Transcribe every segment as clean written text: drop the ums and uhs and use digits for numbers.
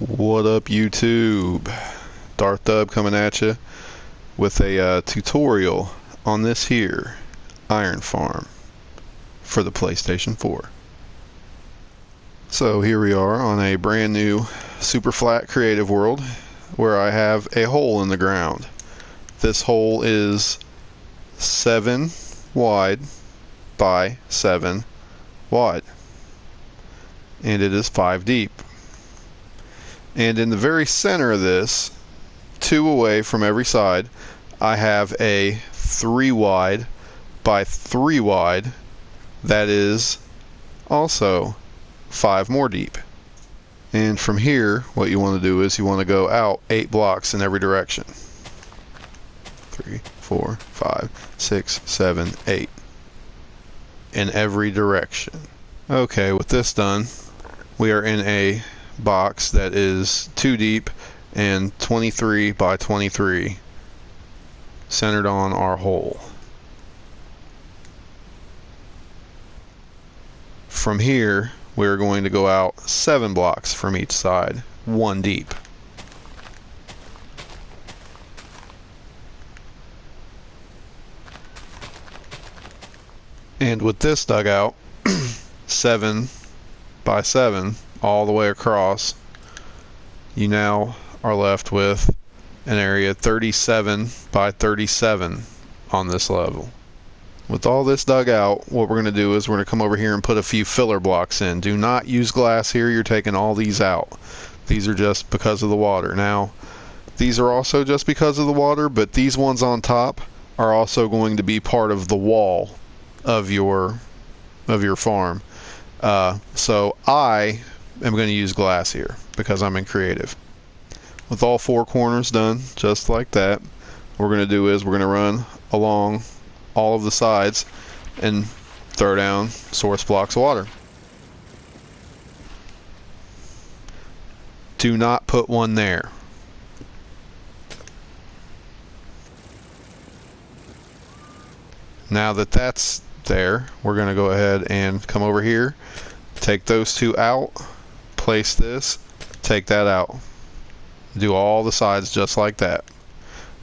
What up, YouTube? Darth Dub coming at you with a tutorial on this here iron farm for the PlayStation 4. So here we are on a brand new super flat creative world where I have a hole in the ground. This hole is 7 wide by 7 wide, and it is 5 deep. And in the very center of this, 2 away from every side, I have a 3 wide by 3 wide that is also 5 more deep. And from here, what you want to do is you want to go out 8 blocks in every direction. 3, 4, 5, 6, 7, 8. In every direction. Okay, with this done, we are in a box that is 2 deep and 23 by 23 centered on our hole. From here we're going to go out 7 blocks from each side, 1 deep. And with this dugout 7 by 7 all the way across, you now are left with an area 37 by 37 on this level. With all this dug out, what we're going to do is we're going to come over here and put a few filler blocks in. Do not use glass here, you're taking all these out. These are just because of the water. Now, these are also just because of the water, but these ones on top are also going to be part of the wall of your farm. So I am going to use glass here because I'm in creative. With all 4 corners done just like that, what we're going to do is we're going to run along all of the sides and throw down source blocks of water. Do not put one there. Now that that's there, we're going to go ahead and come over here, take those 2 out, place this, take that out. Do all the sides just like that.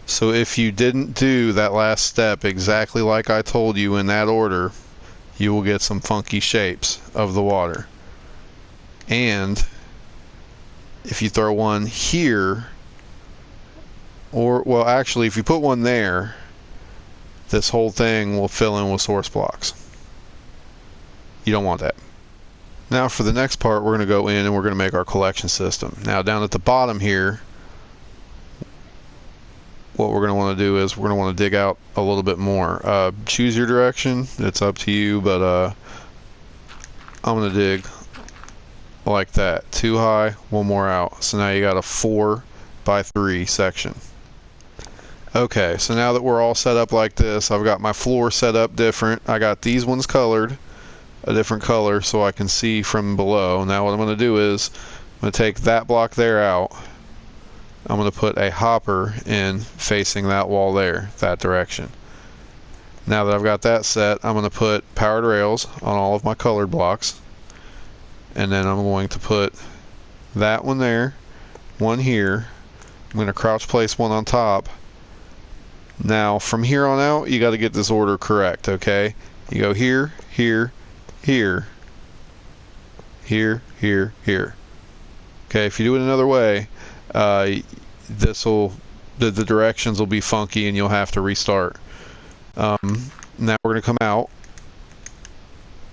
So if you didn't do that last step exactly like I told you in that order, you will get some funky shapes of the water. And if you throw one here, or well actually if you put one there, this whole thing will fill in with source blocks. You don't want that. Now for the next part, we're going to go in and we're going to make our collection system. Now down at the bottom here, what we're going to want to do is we're going to want to dig out a little bit more. Choose your direction, it's up to you, but I'm going to dig like that. 2 high, 1 more out. So now you got a 4 by 3 section. Okay, so now that we're all set up like this, I've got my floor set up different. I got these ones colored a different color so I can see from below. Now what I'm going to do is I'm going to take that block there out. I'm going to put a hopper in facing that wall there, that direction. Now that I've got that set, I'm going to put powered rails on all of my colored blocks. And then I'm going to put that one there, one here. I'm going to crouch place one on top. Now from here on out, you got to get this order correct, okay? You go here, here, here, here, here, here. Okay, if you do it another way, the directions will be funky and you'll have to restart. Now we're going to come out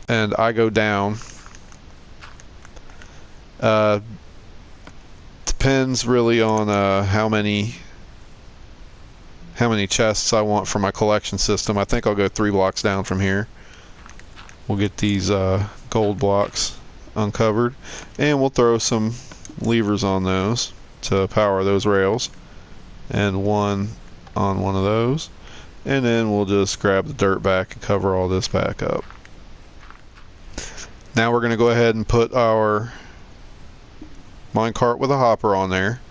and I go down. Depends really on how many chests I want for my collection system. I think I'll go 3 blocks down from here. We'll get these gold blocks uncovered and we'll throw some levers on those to power those rails, and one on one of those, and then we'll just grab the dirt back and cover all this back up. Now we're going to go ahead and put our minecart with a hopper on there,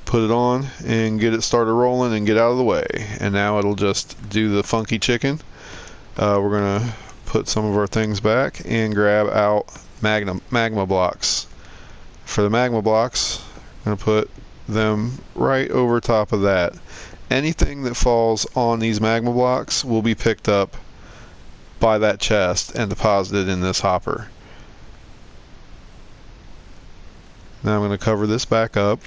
put it on and get it started rolling and get out of the way, and now it'll just do the funky chicken. We're going to put some of our things back and grab out magma blocks. For the magma blocks, I'm going to put them right over top of that. Anything that falls on these magma blocks will be picked up by that chest and deposited in this hopper. Now I'm going to cover this back up.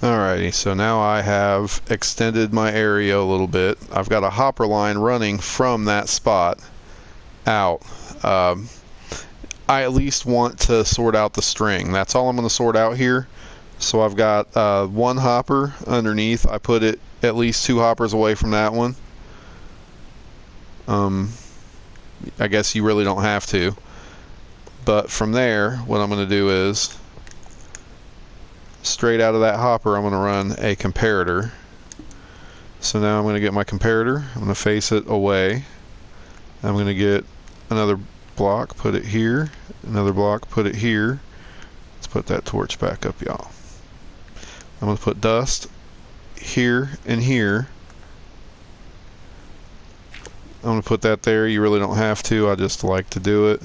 Alrighty, so now I have extended my area a little bit. I've got a hopper line running from that spot out. I at least want to sort out the string. That's all I'm going to sort out here. So I've got one hopper underneath. I put it at least 2 hoppers away from that one. I guess you really don't have to. But from there, what I'm going to do is, straight out of that hopper, I'm going to run a comparator. So now I'm going to get my comparator. I'm going to face it away. I'm going to get another block, put it here. Another block, put it here. Let's put that torch back up, y'all. I'm going to put dust here and here. I'm going to put that there. You really don't have to. I just like to do it.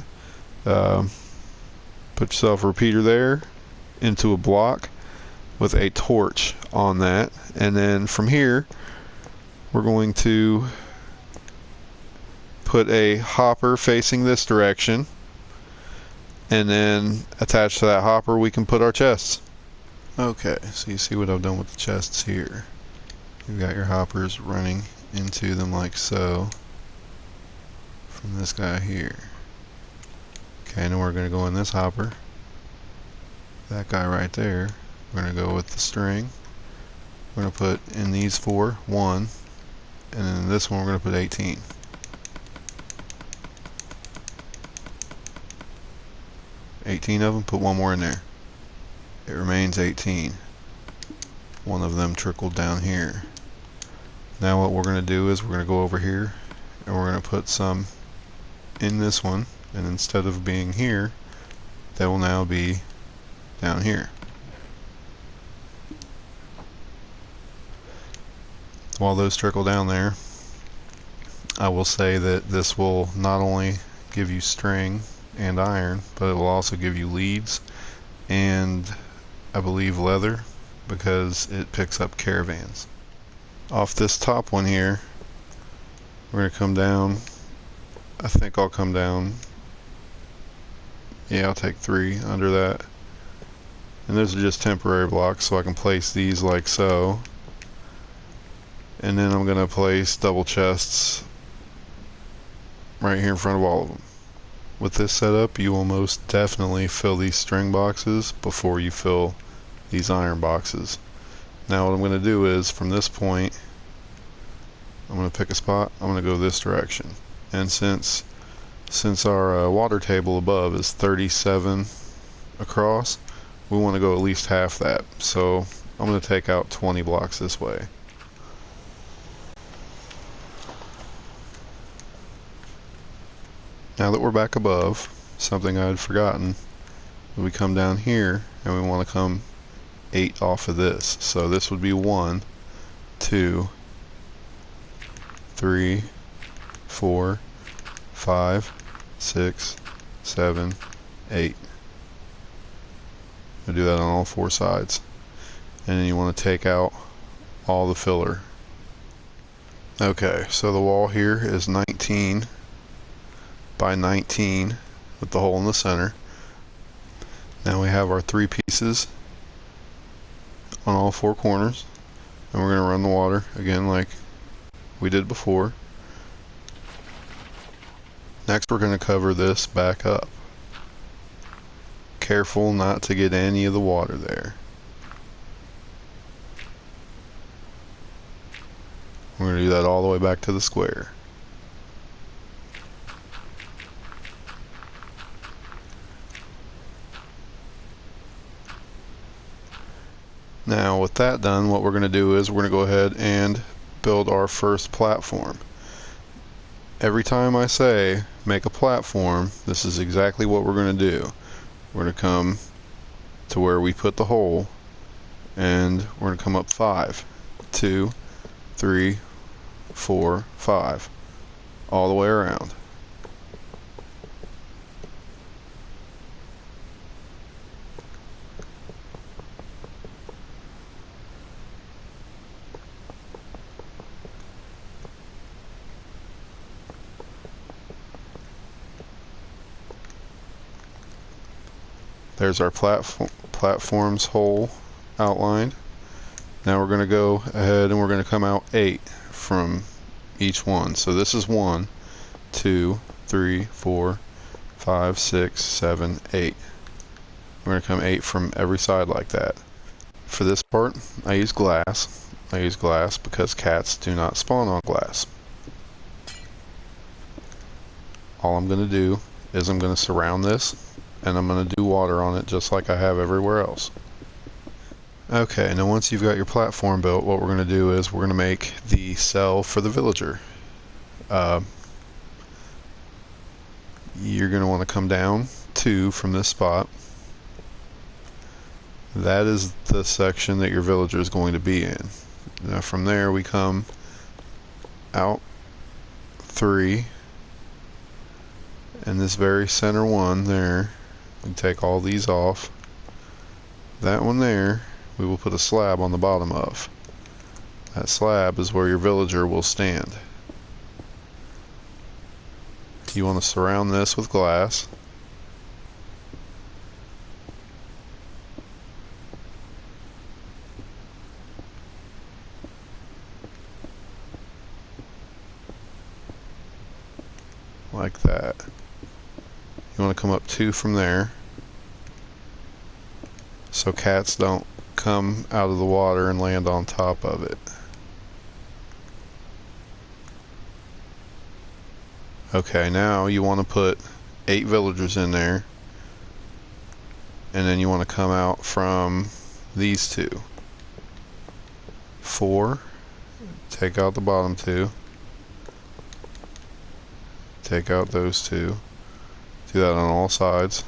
Put yourself a repeater there into a block with a torch on that. And then from here, we're going to put a hopper facing this direction. And then attached to that hopper, we can put our chests. Okay, so you see what I've done with the chests here. You've got your hoppers running into them like so. From this guy here. Okay, now we're going to go in this hopper. That guy right there. We're going to go with the string. We're going to put in these 4, 1. And then in this one we're going to put 18. $18 of them, put one more in there. It remains 18. One of them trickled down here. Now what we're going to do is we're going to go over here and we're going to put some in this one, and instead of being here, they will now be down here. While those trickle down there, I will say that this will not only give you string and iron, but it will also give you leads and I believe leather, because it picks up caravans. Off this top one here, we're going to come down. I think I'll come down. Yeah, I'll take 3 under that. And those are just temporary blocks, so I can place these like so. And then I'm going to place double chests right here in front of all of them. With this setup, you will most definitely fill these string boxes before you fill these iron boxes. Now what I'm going to do is, from this point, I'm going to pick a spot. I'm going to go this direction. And since our water table above is 37 across, we want to go at least half that. So I'm going to take out 20 blocks this way. Now that we're back above, something I had forgotten, we come down here and we want to come 8 off of this. So this would be 1, 2, 3, 4, 5, 6, 7, 8. I'll do that on all 4 sides. And then you want to take out all the filler. Okay, so the wall here is 19 by 19 with the hole in the center. Now we have our 3 pieces on all 4 corners, and we're going to run the water again like we did before. Next we're going to cover this back up. Careful not to get any of the water there. We're going to do that all the way back to the square. Now with that done, what we're going to do is we're going to go ahead and build our first platform. Every time I say make a platform, this is exactly what we're going to do. We're going to come to where we put the hole, and we're going to come up 5, 2, 3, 4, 5. all the way around. There's our platform's hole outlined. Now we're going to go ahead and we're going to come out 8 from each one. So this is 1, 2, 3, 4, 5, 6, 7, 8. We're going to come 8 from every side like that. For this part, I use glass. I use glass because cats do not spawn on glass. All I'm going to do is I'm going to surround this, and I'm going to do water on it just like I have everywhere else. Okay, now once you've got your platform built, what we're going to do is we're going to make the cell for the villager. You're going to want to come down 2 from this spot. That is the section that your villager is going to be in. Now from there we come out 3, and this very center one there, we take all these off. That one there we will put a slab on the bottom of. That slab is where your villager will stand. You want to surround this with glass. Like that. You want to come up 2 from there so cats don't come out of the water and land on top of it. Okay, now you want to put 8 villagers in there, and then you want to come out from these 2. 4, take out the bottom 2, take out those 2, do that on all sides.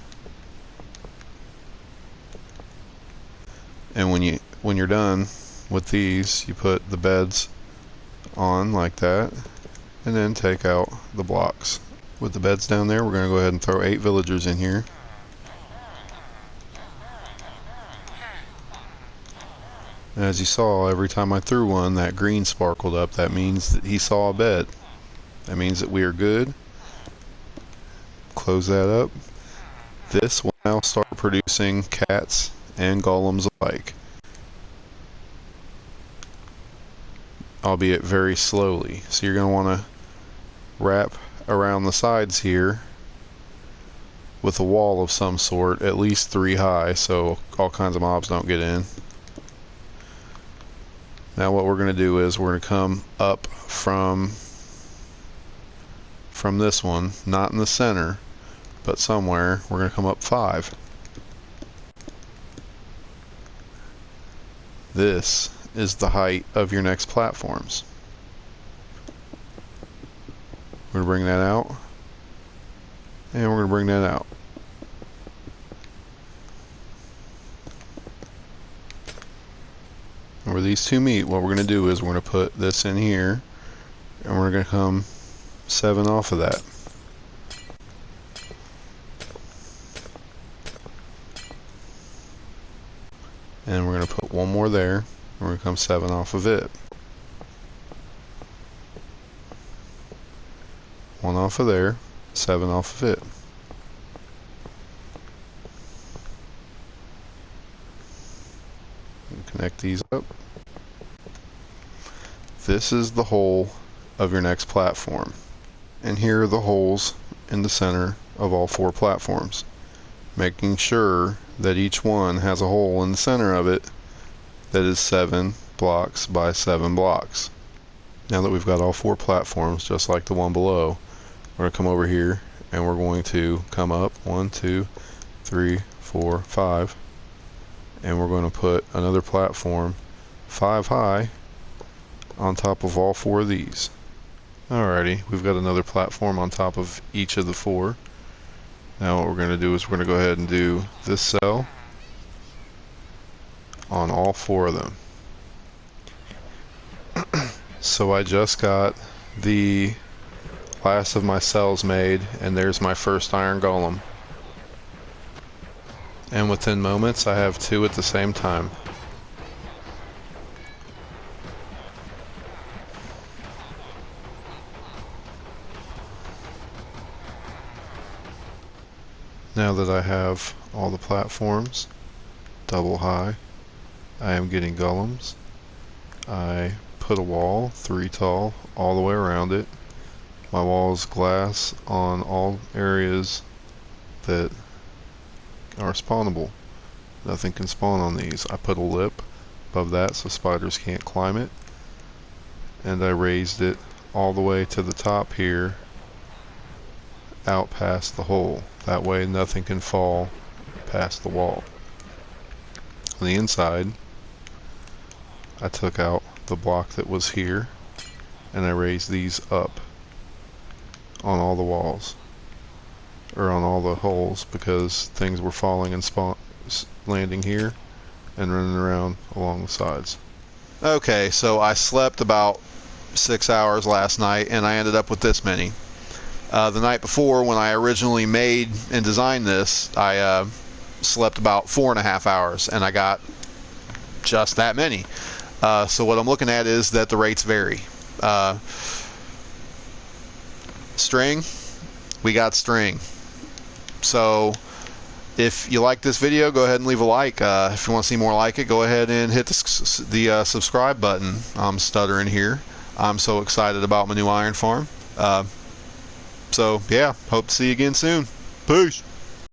And when you're done with these, you put the beds on like that, and then take out the blocks. With the beds down there, we're going to go ahead and throw 8 villagers in here. And as you saw, every time I threw one, that green sparkled up. That means that he saw a bed. That means that we are good. Close that up. This will now start producing cats and golems alike, albeit very slowly. So you're going to want to wrap around the sides here with a wall of some sort, at least 3 high, so all kinds of mobs don't get in. Now what we're going to do is we're going to come up from this one, not in the center, but somewhere. We're going to come up 5. This is the height of your next platforms. We're going to bring that out, and we're going to bring that out. And where these 2 meet, what we're going to do is we're going to put this in here, and we're going to come 7 off of that. And we're going to put 1 more there, and we're going to come 7 off of it. 1 off of there, 7 off of it. And connect these up. This is the hole of your next platform. And here are the holes in the center of all 4 platforms, making sure that each one has a hole in the center of it that is 7 blocks by 7 blocks. Now that we've got all 4 platforms, just like the one below, we're going to come over here and we're going to come up 1, 2, 3, 4, 5, and we're going to put another platform 5 high on top of all 4 of these. Alrighty, we've got another platform on top of each of the 4. Now what we're going to do is we're going to go ahead and do this cell on all 4 of them. So I just got the Last of my cells made, and there's my first iron golem. And within moments I have 2 at the same time. Now that I have all the platforms double high, I am getting golems. I put a wall 3 tall all the way around it. My wall is glass on all areas that are spawnable. Nothing can spawn on these. I put a lip above that so spiders can't climb it, and I raised it all the way to the top here, out past the hole. That way nothing can fall past the wall. On the inside, I took out the block that was here and I raised these up on all the walls, or on all the holes, because things were falling and landing here and running around along the sides. Okay, so I slept about 6 hours last night and I ended up with this many. The night before, when I originally made and designed this, I slept about 4.5 hours and I got just that many. So what I'm looking at is that the rates vary. String, we got string. So if you like this video, go ahead and leave a like. If you want to see more like it, go ahead and hit the subscribe button. I'm stuttering here. I'm so excited about my new iron farm. So yeah, hope to see you again soon. Peace.